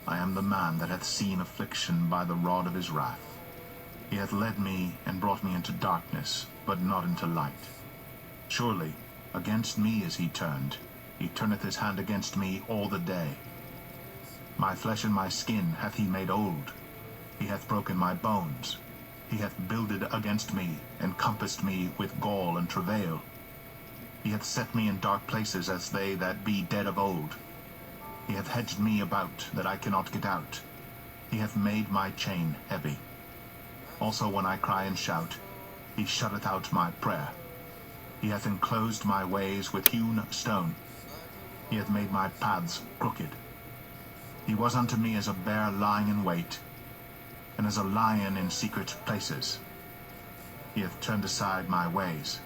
I am the man that hath seen affliction by the rod of his wrath. He hath led me and brought me into darkness, but not into light. Surely against me is he turned. He turneth his hand against me all the day. My flesh and my skin hath he made old. He hath broken my bones. He hath builded against me, and compassed me with gall and travail. He hath set me in dark places as they that be dead of old. He hath hedged me about, that I cannot get out. He hath made my chain heavy. Also when I cry and shout, he shutteth out my prayer. He hath inclosed my ways with hewn stone. He hath made my paths crooked. He was unto me as a bear lying in wait, and as a lion in secret places. He hath turned aside my ways,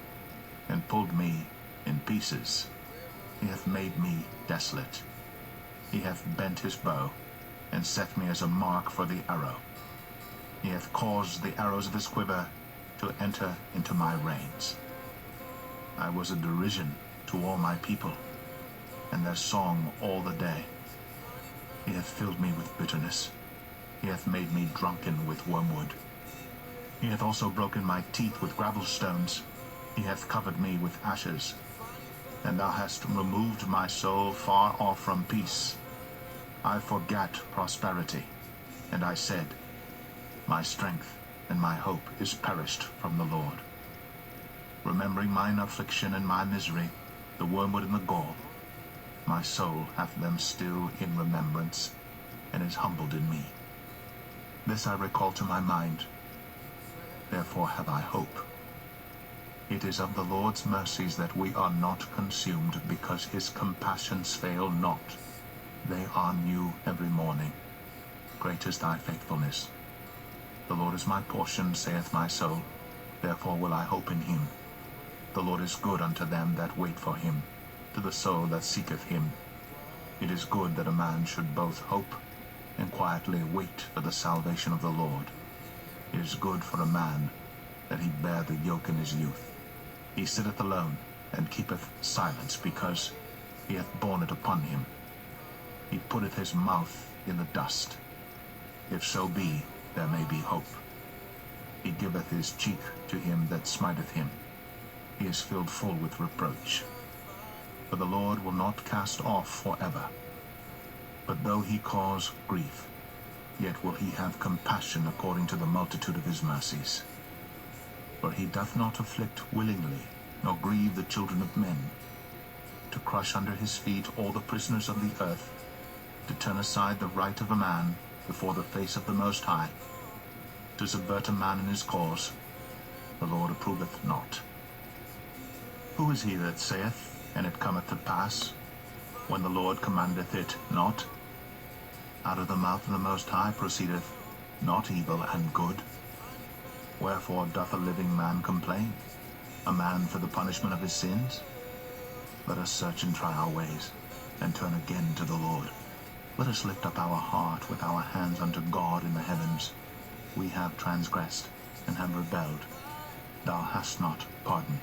and pulled me in pieces. He hath made me desolate. He hath bent his bow, and set me as a mark for the arrow. He hath caused the arrows of his quiver to enter into my reins. I was a derision to all my people, and their song all the day. He hath filled me with bitterness. He hath made me drunken with wormwood. He hath also broken my teeth with gravel stones. He hath covered me with ashes. And thou hast removed my soul far off from peace. I forgat prosperity, and I said, my strength and my hope is perished from the Lord. Remembering mine affliction and my misery, the wormwood and the gall, my soul hath them still in remembrance, and is humbled in me. This I recall to my mind, therefore have I hope. It is of the Lord's mercies that we are not consumed, because his compassions fail not. They are new every morning. Great is thy faithfulness. The Lord is my portion, saith my soul, therefore will I hope in him. The Lord is good unto them that wait for him, to the soul that seeketh him. It is good that a man should both hope and quietly wait for the salvation of the Lord. It is good for a man that he bear the yoke in his youth. He sitteth alone, and keepeth silence, because he hath borne it upon him. He putteth his mouth in the dust. If so be, there may be hope. He giveth his cheek to him that smiteth him. He is filled full with reproach. For the Lord will not cast off forever. But though he cause grief, yet will he have compassion according to the multitude of his mercies. For he doth not afflict willingly, nor grieve the children of men, to crush under his feet all the prisoners of the earth, to turn aside the right of a man before the face of the Most High, to subvert a man in his cause, the Lord approveth not. Who is he that saith, and it cometh to pass, when the Lord commandeth it not? Out of the mouth of the Most High proceedeth not evil and good. Wherefore doth a living man complain, a man for the punishment of his sins? Let us search and try our ways, and turn again to the Lord. Let us lift up our heart with our hands unto God in the heavens. We have transgressed, and have rebelled. Thou hast not pardoned.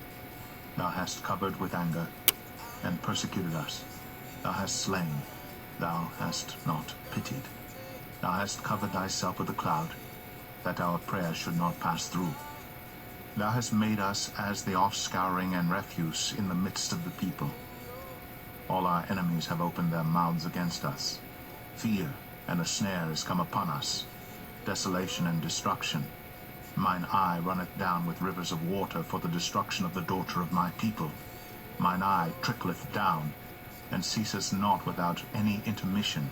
Thou hast covered with anger, and persecuted us. Thou hast slain, thou hast not pitied. Thou hast covered thyself with a cloud, that our prayer should not pass through. Thou hast made us as the offscouring and refuse in the midst of the people. All our enemies have opened their mouths against us. Fear and a snare is come upon us, desolation and destruction. Mine eye runneth down with rivers of water for the destruction of the daughter of my people. Mine eye trickleth down, and ceaseth not without any intermission,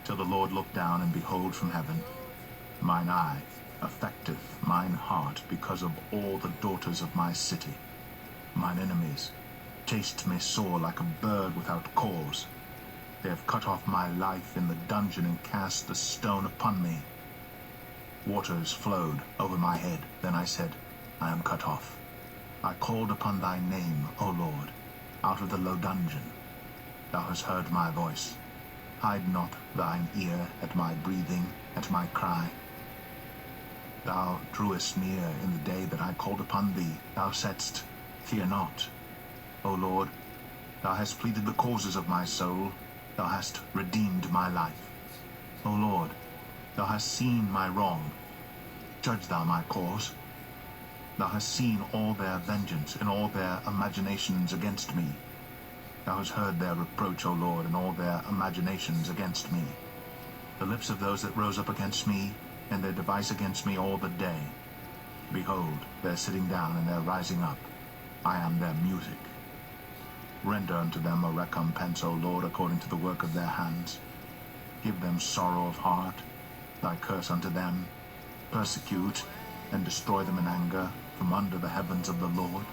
till the Lord look down and behold from heaven. Mine eye affecteth mine heart because of all the daughters of my city. Mine enemies chased me sore like a bird without cause. They have cut off my life in the dungeon, and cast the stone upon me. Waters flowed over my head. Then I said, I am cut off. I called upon thy name, O Lord, out of the low dungeon. Thou hast heard my voice. Hide not thine ear at my breathing, at my cry. Thou drewest near in the day that I called upon thee. Thou saidst, Fear not. O Lord, thou hast pleaded the causes of my soul. Thou hast redeemed my life. O Lord, thou hast seen my wrong. Judge thou my cause. Thou hast seen all their vengeance and all their imaginations against me. Thou hast heard their reproach, O Lord, and all their imaginations against me. The lips of those that rose up against me, and their device against me all the day. Behold, their sitting down and their rising up. I am their music. Render unto them a recompense, O Lord, according to the work of their hands. Give them sorrow of heart, thy curse unto them. Persecute and destroy them in anger from under the heavens of the Lord.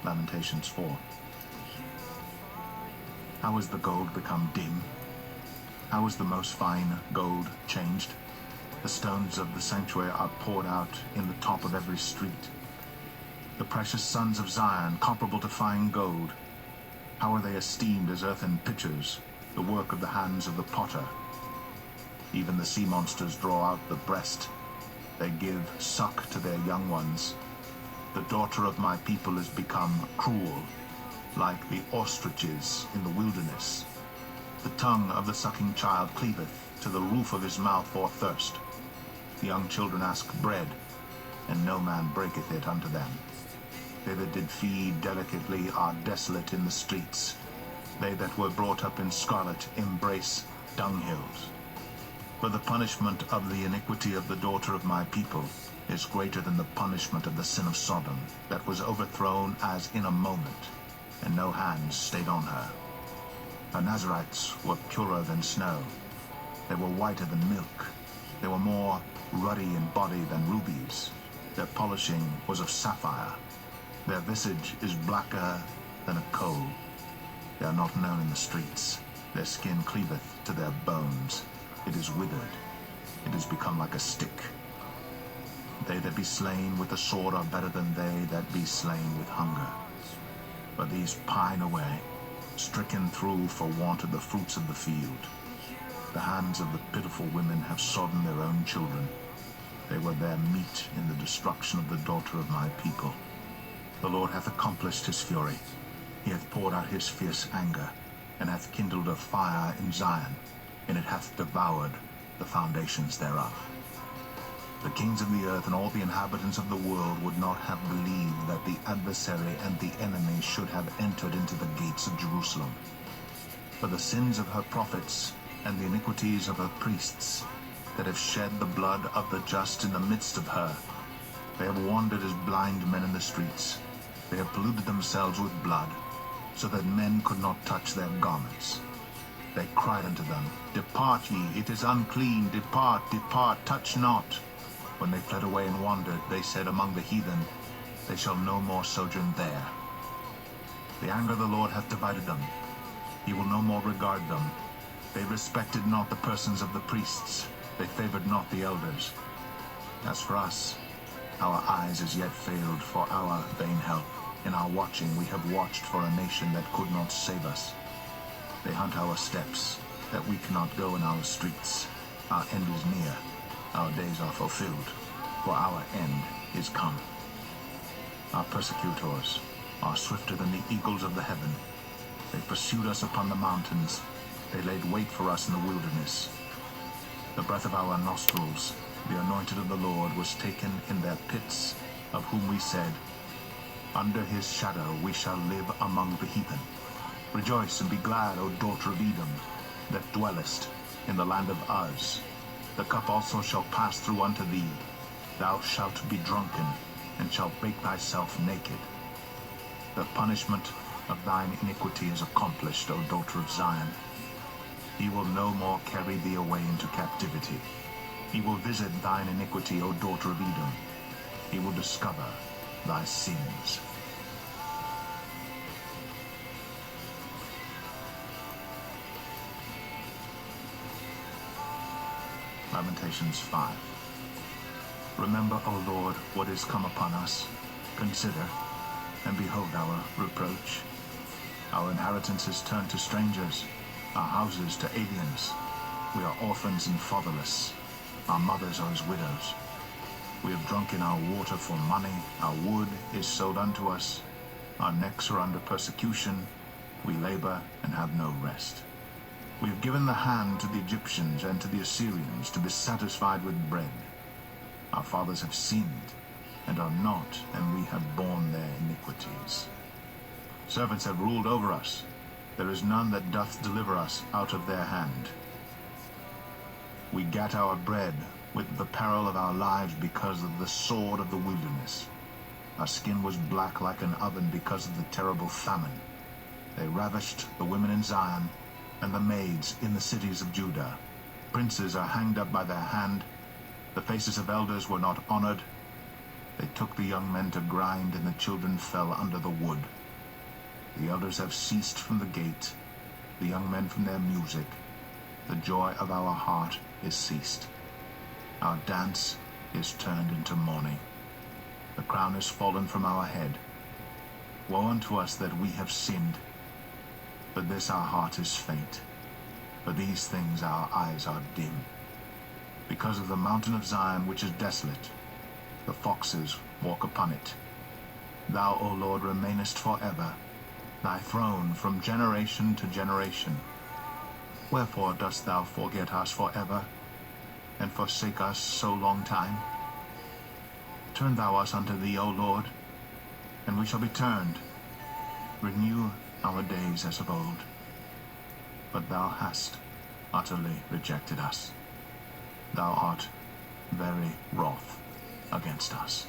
Lamentations 4. How is the gold become dim? How is the most fine gold changed? The stones of the sanctuary are poured out in the top of every street. The precious sons of Zion, comparable to fine gold, how are they esteemed as earthen pitchers, the work of the hands of the potter? Even the sea monsters draw out the breast. They give suck to their young ones. The daughter of my people is become cruel, like the ostriches in the wilderness. The tongue of the sucking child cleaveth to the roof of his mouth for thirst. The young children ask bread, and no man breaketh it unto them. They that did feed delicately are desolate in the streets. They that were brought up in scarlet embrace dunghills. For the punishment of the iniquity of the daughter of my people is greater than the punishment of the sin of Sodom, that was overthrown as in a moment, and no hands stayed on her. Her Nazarites were purer than snow. They were whiter than milk. They were more ruddy in body than rubies. Their polishing was of sapphire. Their visage is blacker than a coal. They are not known in the streets. Their skin cleaveth to their bones. It is withered. It is become like a stick. They that be slain with the sword are better than they that be slain with hunger. But these pine away, stricken through for want of the fruits of the field. The hands of the pitiful women have sodden their own children. They were their meat in the destruction of the daughter of my people. The Lord hath accomplished his fury. He hath poured out his fierce anger, and hath kindled a fire in Zion, and it hath devoured the foundations thereof. The kings of the earth and all the inhabitants of the world would not have believed that the adversary and the enemy should have entered into the gates of Jerusalem. For the sins of her prophets and the iniquities of her priests, that have shed the blood of the just in the midst of her, they have wandered as blind men in the streets. They have polluted themselves with blood, so that men could not touch their garments. They cried unto them, Depart ye, it is unclean, depart, depart, touch not. When they fled away and wandered, they said among the heathen, They shall no more sojourn there. The anger of the Lord hath divided them. He will no more regard them. They respected not the persons of the priests. They favored not the elders. As for us, our eyes as yet failed for our vain help. In our watching we have watched for a nation that could not save us. They hunt our steps, that we cannot go in our streets. Our end is near. Our days are fulfilled, for our end is come. Our persecutors are swifter than the eagles of the heaven. They pursued us upon the mountains. They laid wait for us in the wilderness. The breath of our nostrils, the anointed of the Lord, was taken in their pits, of whom we said, Under his shadow we shall live among the heathen. Rejoice and be glad, O daughter of Edom, that dwellest in the land of Uz. The cup also shall pass through unto thee. Thou shalt be drunken, and shalt bake thyself naked. The punishment of thine iniquity is accomplished, O daughter of Zion. He will no more carry thee away into captivity. He will visit thine iniquity, O daughter of Edom. He will discover thy sins. Lamentations 5. Remember, O Lord, what is come upon us. Consider, and behold our reproach. Our inheritance is turned to strangers, our houses to aliens. We are orphans and fatherless. Our mothers are as widows. We have drunken our water for money. Our wood is sold unto us. Our necks are under persecution. We labor and have no rest. We have given the hand to the Egyptians and to the Assyrians to be satisfied with bread. Our fathers have sinned and are not, and we have borne their iniquities. Servants have ruled over us. There is none that doth deliver us out of their hand. We gat our bread with the peril of our lives because of the sword of the wilderness. Our skin was black like an oven because of the terrible famine. They ravished the women in Zion and the maids in the cities of Judah. Princes are hanged up by their hand. The faces of elders were not honored. They took the young men to grind, and the children fell under the wood. The elders have ceased from the gate, the young men from their music. The joy of our heart is ceased. Our dance is turned into mourning. The crown is fallen from our head. Woe unto us that we have sinned. For this our heart is faint. For these things our eyes are dim. Because of the mountain of Zion, which is desolate, the foxes walk upon it. Thou, O Lord, remainest forever, thy throne from generation to generation. Wherefore dost thou forget us forever, and forsake us so long time? Turn thou us unto thee, O Lord, and we shall be turned. Renew our days as of old. But thou hast utterly rejected us. Thou art very wroth against us.